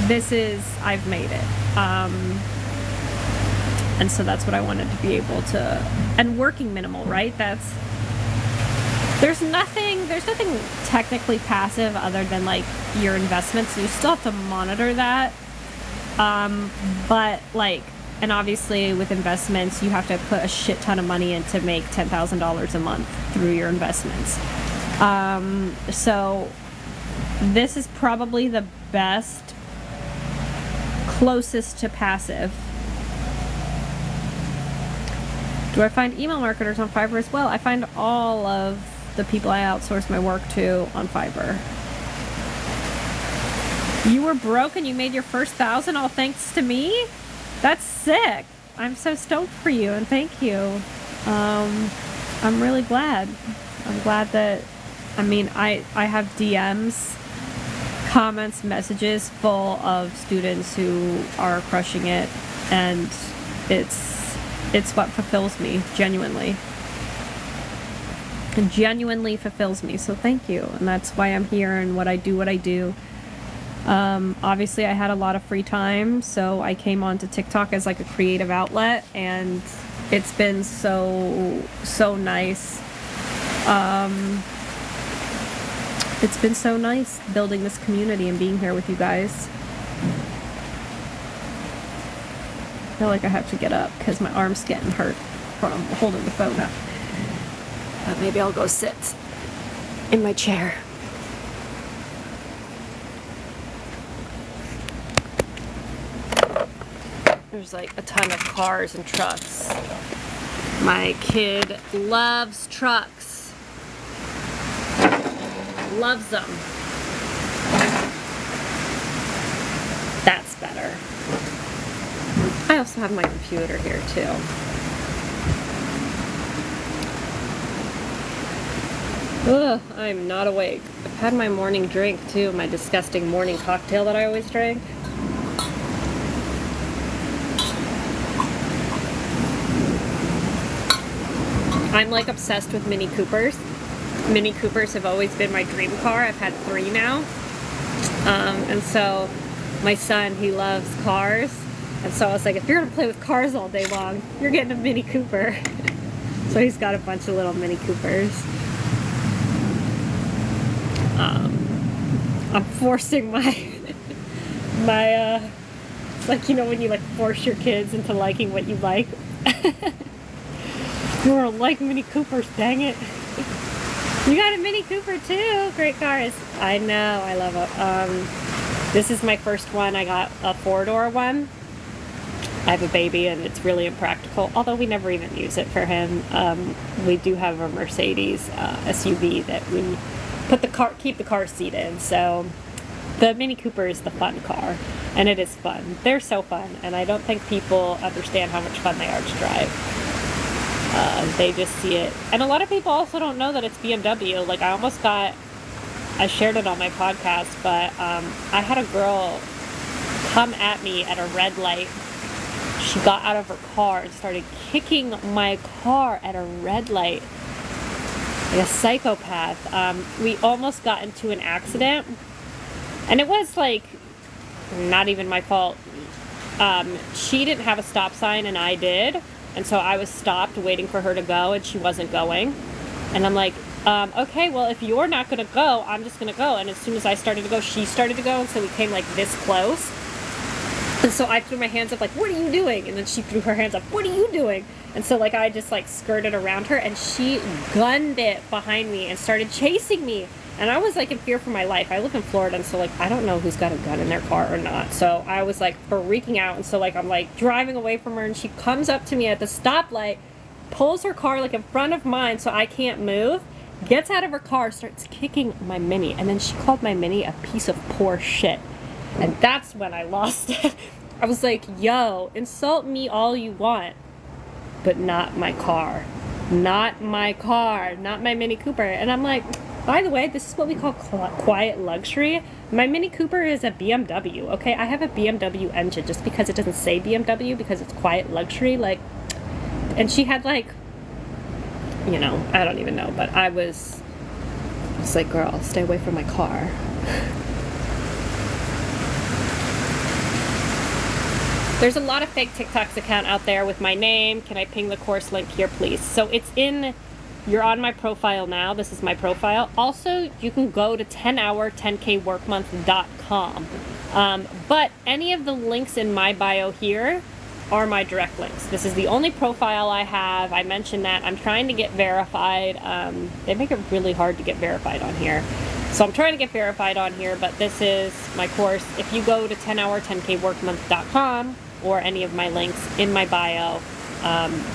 I've made it. And so that's what I wanted to be able to, and working minimal, right? There's nothing technically passive other than like your investments. You still have to monitor that. But like, and obviously with investments, you have to put a shit ton of money in to make $10,000 a month through your investments. So this is probably the best, closest to passive. Do I find email marketers on Fiverr as well? I find all of the people I outsource my work to on Fiverr. You were broke and you made your first 1,000 all thanks to me? That's sick. I'm so stoked for you, and thank you. I'm really glad. I'm glad that, I mean, I have DMs, comments, messages full of students who are crushing it, and it's what fulfills me, genuinely. It genuinely fulfills me, so thank you. And that's why I'm here and what I do. Obviously I had a lot of free time, so I came onto TikTok as like a creative outlet, and it's been so nice. It's been so nice building this community and being here with you guys. I feel like I have to get up because my arm's getting hurt from holding the phone up. Maybe I'll go sit in my chair. There's like a ton of cars and trucks. My kid loves trucks. Loves them. That's better. I also have my computer here too. Ugh, I'm not awake. I've had my morning drink too, my disgusting morning cocktail that I always drink. I'm like obsessed with Mini Coopers. Mini Coopers have always been my dream car. I've had 3 now. And so my son, he loves cars. And so I was like, if you're gonna play with cars all day long, you're getting a Mini Cooper. So he's got a bunch of little Mini Coopers. I'm forcing my like, you know, when you like force your kids into liking what you like. You don't like Mini Coopers, dang it. You got a Mini Cooper too. Great cars. I know, I love it. This is my first one. I got a 4-door one. I have a baby and it's really impractical, although we never even use it for him. We do have a Mercedes SUV that we keep the car seat in. So the Mini Cooper is the fun car, and it is fun. They're so fun, and I don't think people understand how much fun they are to drive. They just see it. And a lot of people also don't know that it's BMW. Like, I shared it on my podcast, but I had a girl come at me at a red light. She got out of her car and started kicking my car at a red light. Like a psychopath. We almost got into an accident. And it was like, not even my fault. She didn't have a stop sign and I did. And so I was stopped waiting for her to go, and she wasn't going. And I'm like, okay, well, if you're not going to go, I'm just going to go. And as soon as I started to go, she started to go. And so we came like this close. And so I threw my hands up like, what are you doing? And then she threw her hands up, what are you doing? And so like I just like skirted around her, and she gunned it behind me and started chasing me. And I was like in fear for my life. I live in Florida, and so like I don't know who's got a gun in their car or not. So I was like freaking out, and so like I'm like driving away from her, and she comes up to me at the stoplight, pulls her car like in front of mine so I can't move, gets out of her car, starts kicking my Mini, and then she called my Mini a piece of poor shit. And that's when I lost it. I was like, yo, insult me all you want, but not my car. Not my car. Not my Mini Cooper. And I'm like, by the way, this is what we call quiet luxury. My Mini Cooper is a BMW, okay? I have a BMW engine just because it doesn't say BMW, because it's quiet luxury. Like, and she had like, you know, I don't even know, but I was like, girl, stay away from my car. There's a lot of fake TikTok's account out there with my name. Can I ping the course link here, please? So it's you're on my profile now. This is my profile. Also, you can go to 10hour10kworkmonth.com. But any of the links in my bio here are my direct links. This is the only profile I have. I mentioned that I'm trying to get verified. They make it really hard to get verified on here. So I'm trying to get verified on here, but this is my course. If you go to 10hour10kworkmonth.com or any of my links in my bio,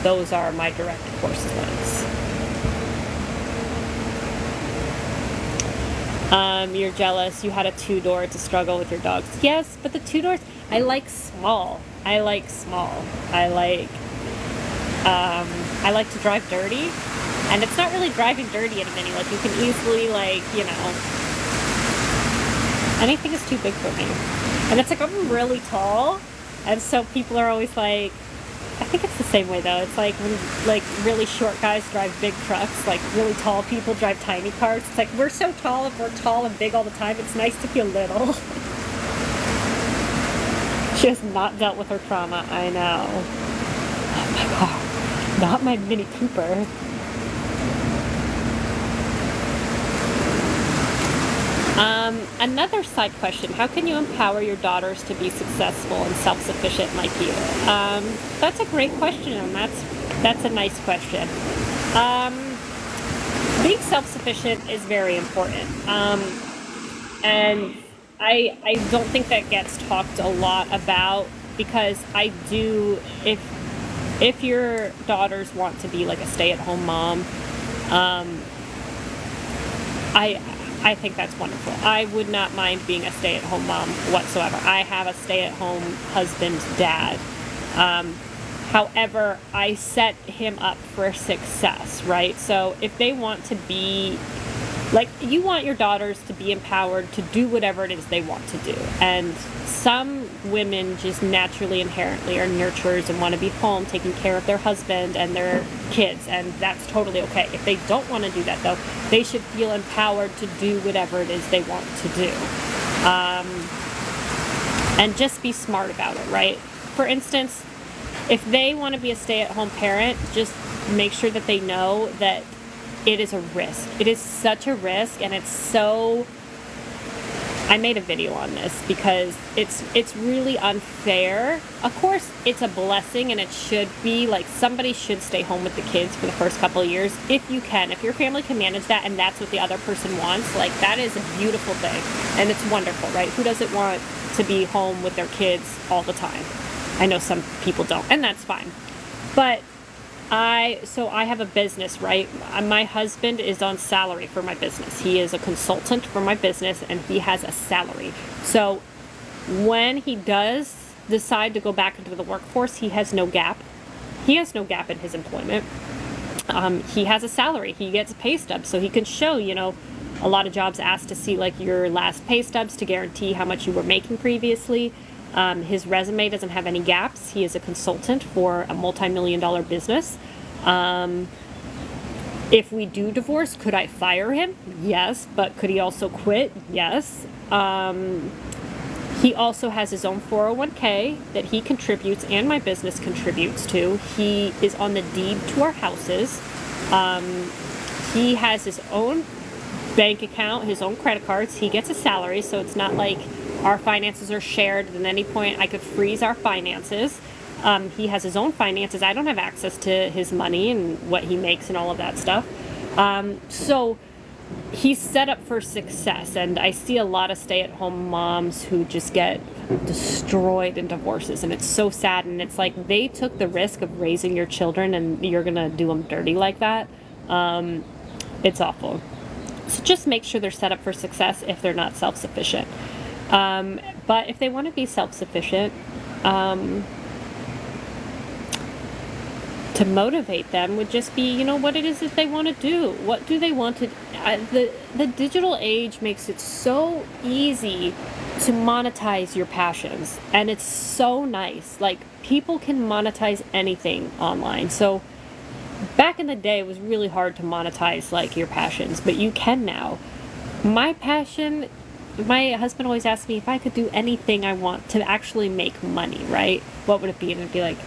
those are my direct course links. You're jealous. You had a 2-door to struggle with your dogs. Yes, but the 2 doors, I like small. I like to drive dirty. And it's not really driving dirty in a Mini. Like, you can easily, like, you know, anything is too big for me. And it's like, I'm really tall. And so people are always like, I think it's the same way, though. It's like when, like, really short guys drive big trucks. Like, really tall people drive tiny cars. It's like, we're so tall. If we're tall and big all the time, it's nice to feel little. She has not dealt with her trauma. I know. Oh, my God. Not my Mini Cooper. Another side question, how can you empower your daughters to be successful and self-sufficient like you? That's a great question, and that's a nice question. Being self-sufficient is very important. And I don't think that gets talked a lot about, because I do, if your daughters want to be like a stay-at-home mom, I think that's wonderful. I would not mind being a stay-at-home mom whatsoever. I have a stay-at-home husband, dad. However, I set him up for success, right? So if they want to be, like, you want your daughters to be empowered to do whatever it is they want to do. And some women just naturally, inherently are nurturers and want to be home taking care of their husband and their kids, and that's totally okay. If they don't want to do that, though, they should feel empowered to do whatever it is they want to do. And just be smart about it, right? For instance, if they want to be a stay-at-home parent, just make sure that they know that it is a risk. It is such a risk, and it's so... I made a video on this because it's really unfair. Of course, it's a blessing, and it should be, like, somebody should stay home with the kids for the first couple of years, if you can. If your family can manage that, and that's what the other person wants, like, that is a beautiful thing, and it's wonderful, right? Who doesn't want to be home with their kids all the time? I know some people don't, and that's fine. But I have a business, right? My husband is on salary for my business. He is a consultant for my business, and he has a salary. So when he does decide to go back into the workforce, he has no gap. He has no gap in his employment. He has a salary. He gets a pay stub, so he can show, you know, a lot of jobs ask to see, like, your last pay stubs to guarantee how much you were making previously. His resume doesn't have any gaps. He is a consultant for a multi-million-dollar business. If we do divorce, could I fire him? Yes. But could he also quit? Yes. He also has his own 401k that he contributes and my business contributes to. He is on the deed to our houses. He has his own bank account, his own credit cards. He gets a salary, so it's not like our finances are shared, and at any point I could freeze our finances. He has his own finances. I don't have access to his money and what he makes and all of that stuff. So he's set up for success, and I see a lot of stay-at-home moms who just get destroyed in divorces, and it's so sad. And it's like, they took the risk of raising your children, and you're gonna do them dirty like that. It's awful. So just make sure they're set up for success if they're not self-sufficient. But if they want to be self-sufficient, to motivate them would just be, you know, what it is that they want to do. What do they want to... The digital age makes it so easy to monetize your passions. And it's so nice. Like, people can monetize anything online. So back in the day, it was really hard to monetize, like, your passions. But you can now. My passion... My husband always asks me if I could do anything I want to actually make money, right? What would it be? And it'd be like,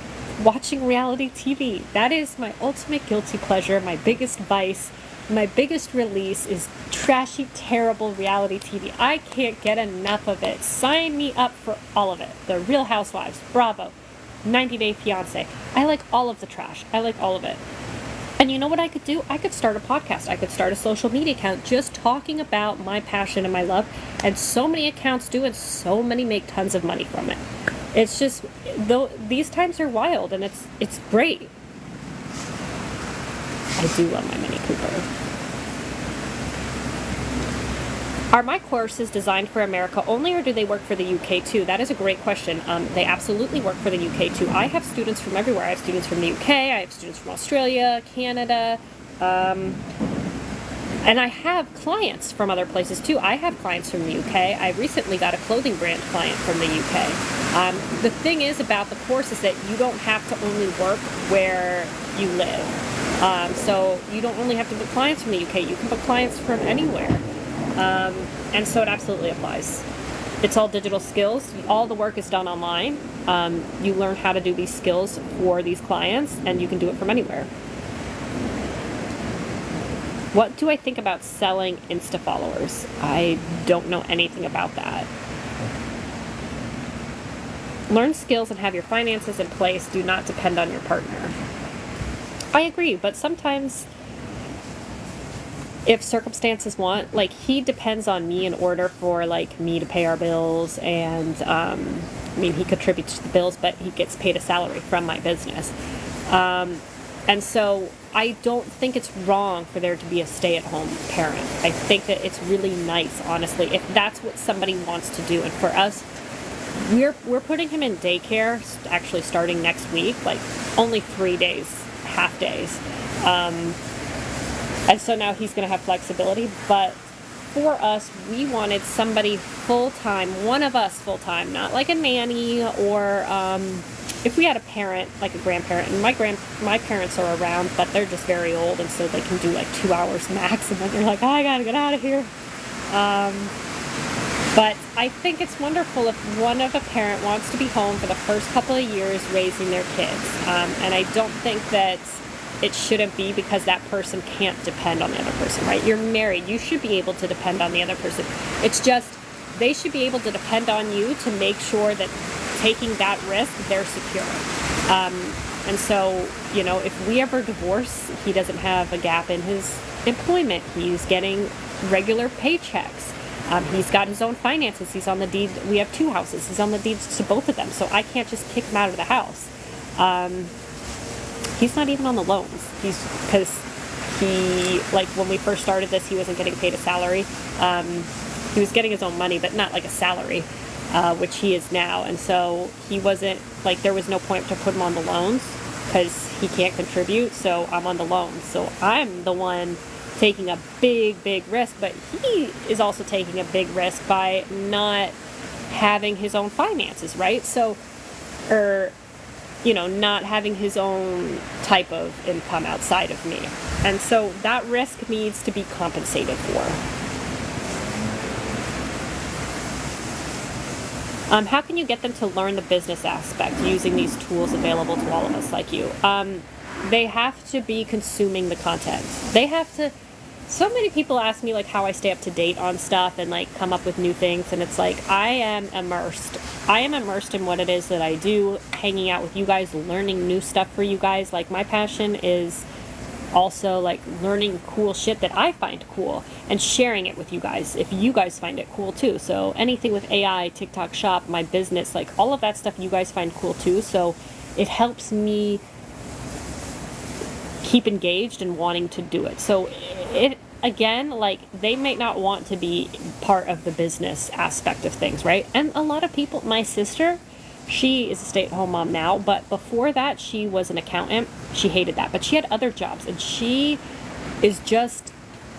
watching reality TV. That is my ultimate guilty pleasure, my biggest vice, my biggest release is trashy, terrible reality TV. I can't get enough of it. Sign me up for all of it. The Real Housewives, Bravo, 90 Day Fiancé. I like all of the trash. I like all of it. And you know what I could do? I could start a podcast. I could start a social media account just talking about my passion and my love. And so many accounts do, and so many make tons of money from it. It's just, though, these times are wild, and it's great. I do love my Mini Cooper. Are my courses designed for America only, or do they work for the UK too? That is a great question. They absolutely work for the UK too. I have students from everywhere. I have students from the UK, I have students from Australia, Canada, and I have clients from other places too. I have clients from the UK. I recently got a clothing brand client from the UK. The thing is about the course is that you don't have to only work where you live. So you don't only have to book clients from the UK. You can book clients from anywhere. And so it absolutely applies. It's all digital skills. All the work is done online. You learn how to do these skills for these clients, and you can do it from anywhere. What do I think about selling Insta followers? I don't know anything about that. Learn skills and have your finances in place. Do not depend on your partner. I agree, but sometimes if circumstances want, like, he depends on me in order for, like, me to pay our bills, and I mean, he contributes to the bills, but he gets paid a salary from my business. And so I don't think it's wrong for there to be a stay-at-home parent. I think that it's really nice, honestly, if that's what somebody wants to do. And for us, we're putting him in daycare, actually starting next week, like only 3 days, half days. And so now he's going to have flexibility. But for us, we wanted somebody full-time, one of us full-time, not like a nanny or if we had a parent, like a grandparent. And my parents are around, but they're just very old, and so they can do like 2 hours max, and then they're like, oh, I got to get out of here. But I think it's wonderful if one of a parent wants to be home for the first couple of years raising their kids. And I don't think that it shouldn't be because that person can't depend on the other person, right? You're married. You should be able to depend on the other person. It's just they should be able to depend on you to make sure that taking that risk, they're secure. And so, you know, if we ever divorce, he doesn't have a gap in his employment. He's getting regular paychecks. He's got his own finances. He's on the deed. We have 2 houses. He's on the deeds to both of them. So I can't just kick him out of the house. He's not even on the loans. Because he, like, when we first started this, he wasn't getting paid a salary. He was getting his own money, but not like a salary, which he is now. And so he wasn't, like, there was no point to put him on the loans because he can't contribute. So I'm on the loans. So I'm the one taking a big risk, but he is also taking a big risk by not having his own finances, right? So, or, you know, not having his own type of income outside of me. And so that risk needs to be compensated for. How can you get them to learn the business aspect using these tools available to all of us like you? They have to be consuming the content. They have to. So many people ask me, like, how I stay up to date on stuff and, like, come up with new things. And it's like, I am immersed. I am immersed in what it is that I do, hanging out with you guys, learning new stuff for you guys. Like, my passion is also, like, learning cool shit that I find cool and sharing it with you guys if you guys find it cool too. So anything with AI, TikTok Shop, my business, like, all of that stuff you guys find cool too. So it helps me keep engaged and wanting to do it. So it, again, like, they may not want to be part of the business aspect of things, right? And a lot of people, my sister, she is a stay-at-home mom now, but before that she was an accountant. She hated that, but she had other jobs, and she is just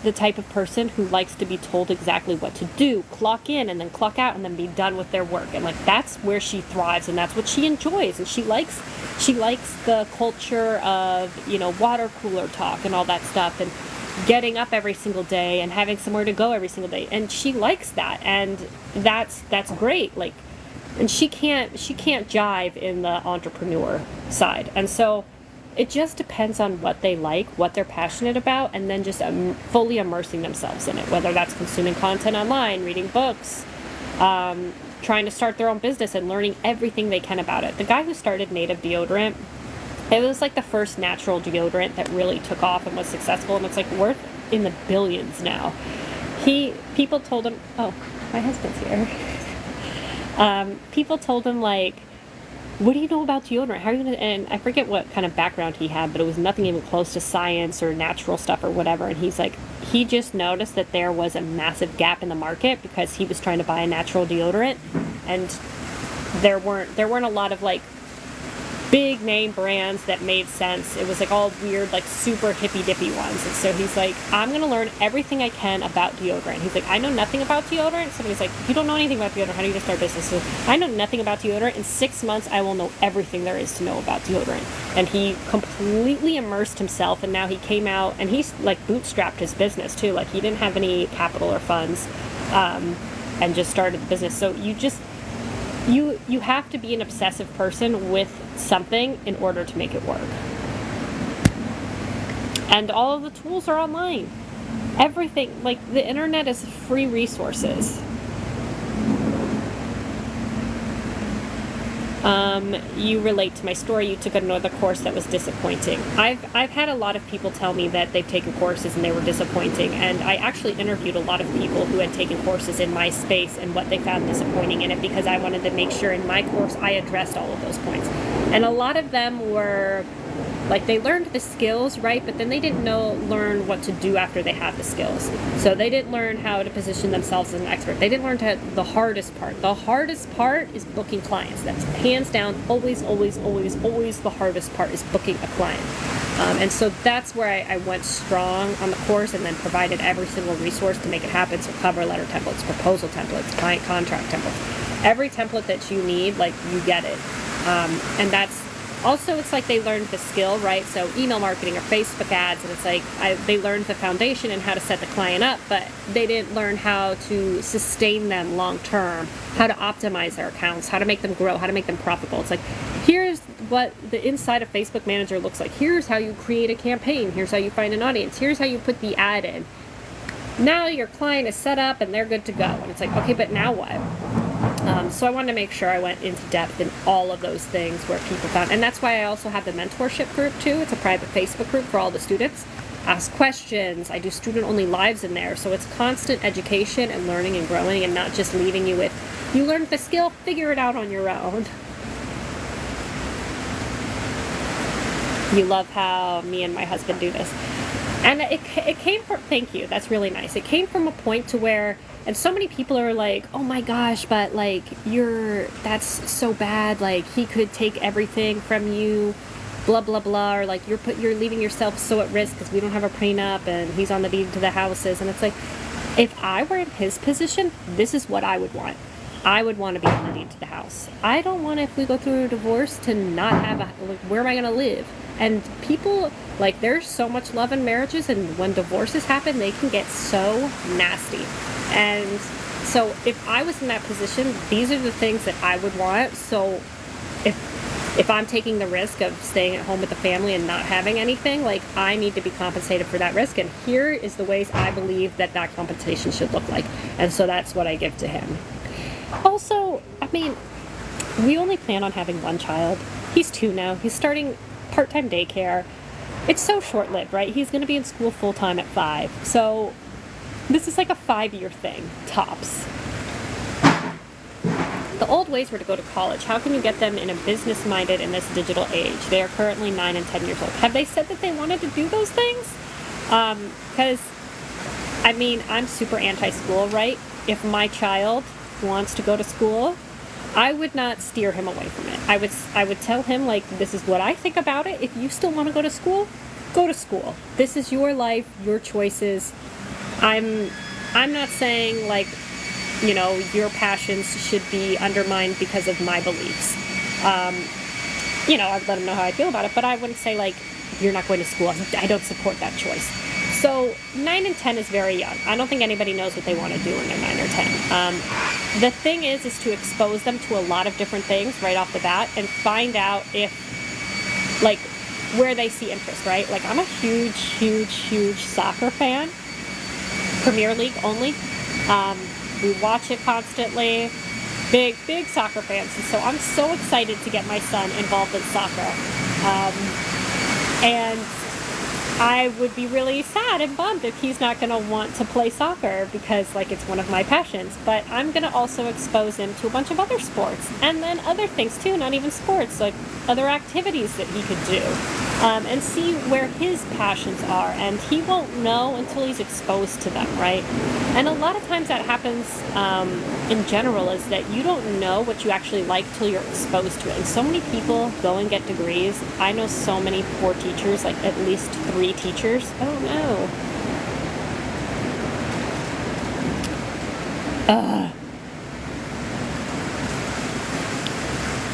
the type of person who likes to be told exactly what to do, clock in and then clock out and then be done with their work. And, like, that's where she thrives, and that's what she enjoys. And she likes the culture of, you know, water cooler talk and all that stuff, and getting up every single day and having somewhere to go every single day. And she likes that, and that's great. Like, and she can't jive in the entrepreneur side. And so it just depends on what they like, what they're passionate about, and then just fully immersing themselves in it, whether that's consuming content online, reading books, trying to start their own business and learning everything they can about it. The guy who started Native Deodorant, It was like the first natural deodorant that really took off and was successful, and it's like worth in the billions now. People told him, oh, my husband's here. People told him, like, what do you know about deodorant? How are you gonna, and I forget what kind of background he had, but it was nothing even close to science or natural stuff or whatever. And he's like, he just noticed that there was a massive gap in the market because he was trying to buy a natural deodorant, and there weren't a lot of like big name brands that made sense. It was like all weird, like super hippy dippy ones. And so he's like, I'm gonna learn everything I can about deodorant. He's like, I know nothing about deodorant. Somebody's like, you don't know anything about deodorant, how do you just start a business? So I know nothing about deodorant. In 6 months I will know everything there is to know about deodorant. And he completely immersed himself, and now he came out and he's like bootstrapped his business too. Like he didn't have any capital or funds, and just started the business. So you have to be an obsessive person with something in order to make it work. And all of the tools are online. Everything, like the internet is free resources. You relate to my story. You took another course that was disappointing. I've had a lot of people tell me that they've taken courses and they were disappointing, and I actually interviewed a lot of people who had taken courses in my space and what they found disappointing in it, because I wanted to make sure in my course I addressed all of those points. And a lot of them were like, they learned the skills, right, but then they didn't learn what to do after they had the skills. So they didn't learn how to position themselves as an expert. They didn't learn the hardest part. The hardest part is booking clients. That's hands down, always, always, always, always the hardest part is booking a client. And so that's where I went strong on the course, and then provided every single resource to make it happen. So cover letter templates, proposal templates, client contract templates. Every template that you need, like, you get it. And that's also, it's like they learned the skill, right? So email marketing or Facebook ads, and it's like they learned the foundation and how to set the client up, but they didn't learn how to sustain them long term, how to optimize their accounts, how to make them grow, how to make them profitable. It's like, here's what the inside of Facebook Manager looks like. Here's how you create a campaign. Here's how you find an audience. Here's how you put the ad in. Now your client is set up and they're good to go. And it's like, okay, but now what? So I wanted to make sure I went into depth in all of those things where people found, and that's why I also have the mentorship group too. It's a private Facebook group for all the students. Ask questions. I do student-only lives in there, so it's constant education and learning and growing, and not just leaving you with, you learned the skill, figure it out on your own. You love how me and my husband do this. And it came from, thank you, that's really nice. It came from a point to where, and so many people are like, oh my gosh, but like, that's so bad, like he could take everything from you, blah blah blah, or like you're leaving yourself so at risk because we don't have a prenup and he's on the deed to the houses. And it's like, if I were in his position, this is what I would want. I would want to be on the deed to the house. I don't want, if we go through a divorce, to not have like, where am I going to live? And people, like, there's so much love in marriages, and when divorces happen, they can get so nasty. And so if I was in that position, these are the things that I would want. So if I'm taking the risk of staying at home with the family and not having anything, like, I need to be compensated for that risk. And here is the ways I believe that compensation should look like. And so that's what I give to him. Also, I mean, we only plan on having one child. He's 2 now. He's starting part-time daycare. It's so short-lived, right? He's going to be in school full-time at 5. So this is like a 5-year thing, tops. The old ways were to go to college. How can you get them in a business-minded in this digital age? They are currently 9 and 10 years old. Have they said that they wanted to do those things? Because, I mean, I'm super anti-school, right? If my child wants to go to school, I would not steer him away from it. I would tell him, like, this is what I think about it. If you still want to go to school, go to school. This is your life, your choices. I'm not saying, like, you know, your passions should be undermined because of my beliefs. You know, I'd let him know how I feel about it, but I wouldn't say, like, you're not going to school. I don't support that choice. So 9 and 10 is very young. I don't think anybody knows what they want to do when they're 9 or 10. The thing is to expose them to a lot of different things right off the bat and find out if, like, where they see interest, right? Like, I'm a huge, huge, huge soccer fan. Premier League only. We watch it constantly. Big, big soccer fans. And so I'm so excited to get my son involved in soccer. And I would be really sad and bummed if he's not going to want to play soccer because, like, it's one of my passions. But I'm going to also expose him to a bunch of other sports and then other things too, not even sports, like other activities that he could do, and see where his passions are. And he won't know until he's exposed to them, right? And a lot of times that happens in general, is that you don't know what you actually like till you're exposed to it. And so many people go and get degrees. I know so many poor teachers, like at least 3 teachers. Oh no.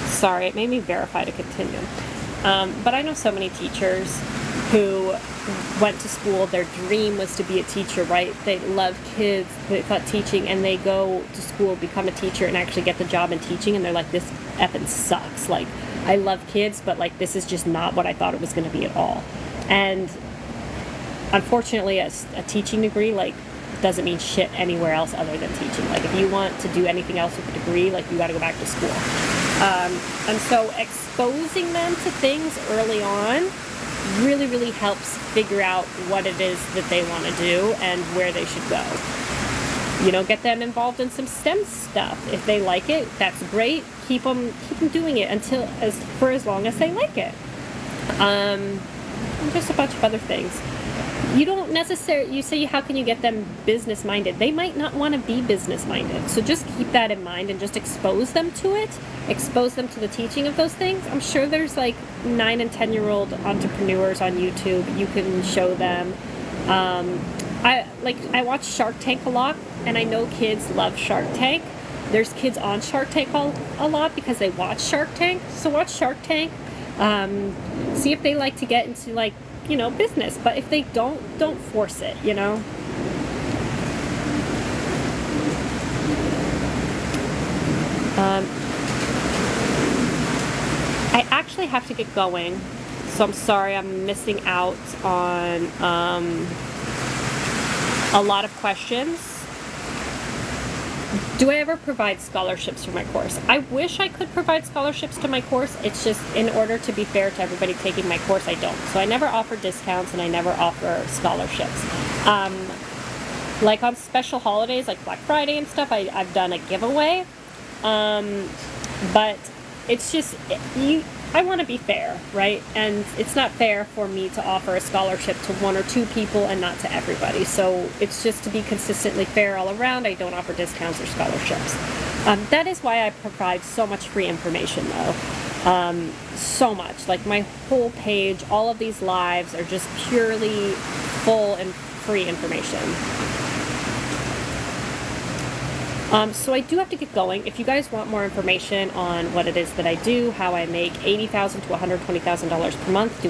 Sorry, it made me verify to continue. But I know so many teachers who went to school, their dream was to be a teacher, right? They love kids, they thought teaching, and they go to school, become a teacher, and actually get the job in teaching, and they're like, this effing sucks. Like, I love kids, but like, this is just not what I thought it was going to be at all. And unfortunately, a teaching degree, like, doesn't mean shit anywhere else other than teaching. Like, if you want to do anything else with a degree, like, you got to go back to school. And so exposing them to things early on really, really helps figure out what it is that they want to do and where they should go. You know, get them involved in some STEM stuff. If they like it, that's great. Keep them doing it for as long as they like it. And just a bunch of other things. You don't necessarily, you say, how can you get them business minded? They might not want to be business minded. So just keep that in mind and just expose them to it. Expose them to the teaching of those things. I'm sure there's like 9 and 10-year-old entrepreneurs on YouTube. You can show them. I watch Shark Tank a lot, and I know kids love Shark Tank. There's kids on Shark Tank a lot because they watch Shark Tank. So watch Shark Tank. See if they like to get into, like, you know, business. But if they don't force it, you know. I actually have to get going, so I'm sorry I'm missing out on a lot of questions. Do I ever provide scholarships for my course? I wish I could provide scholarships to my course. It's just, in order to be fair to everybody taking my course, I don't. So I never offer discounts and I never offer scholarships. Like on special holidays like Black Friday and stuff, I've done a giveaway. But it's just, I want to be fair, right? And it's not fair for me to offer a scholarship to 1 or 2 people and not to everybody. So it's just to be consistently fair all around. I don't offer discounts or scholarships. That is why I provide so much free information, though. So much. Like, my whole page, all of these lives are just purely full and free information. So I do have to get going. If you guys want more information on what it is that I do, how I make $80,000 to $120,000 per month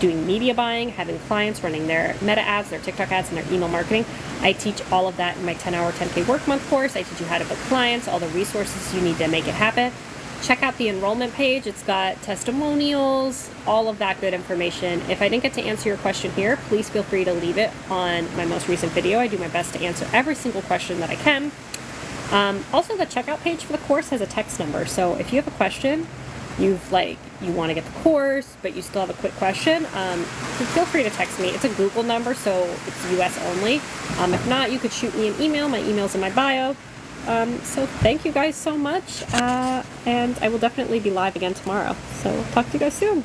doing media buying, having clients, running their meta ads, their TikTok ads, and their email marketing, I teach all of that in my 10-hour 10K work month course. I teach you how to book clients, all the resources you need to make it happen. Check out the enrollment page. It's got testimonials, all of that good information. If I didn't get to answer your question here, please feel free to leave it on my most recent video. I do my best to answer every single question that I can. Also, the checkout page for the course has a text number. So if you have a question, you want to get the course, but you still have a quick question, feel free to text me. It's a Google number, so it's US only. If not, you could shoot me an email. My email's in my bio. So thank you guys so much, and I will definitely be live again tomorrow. So talk to you guys soon.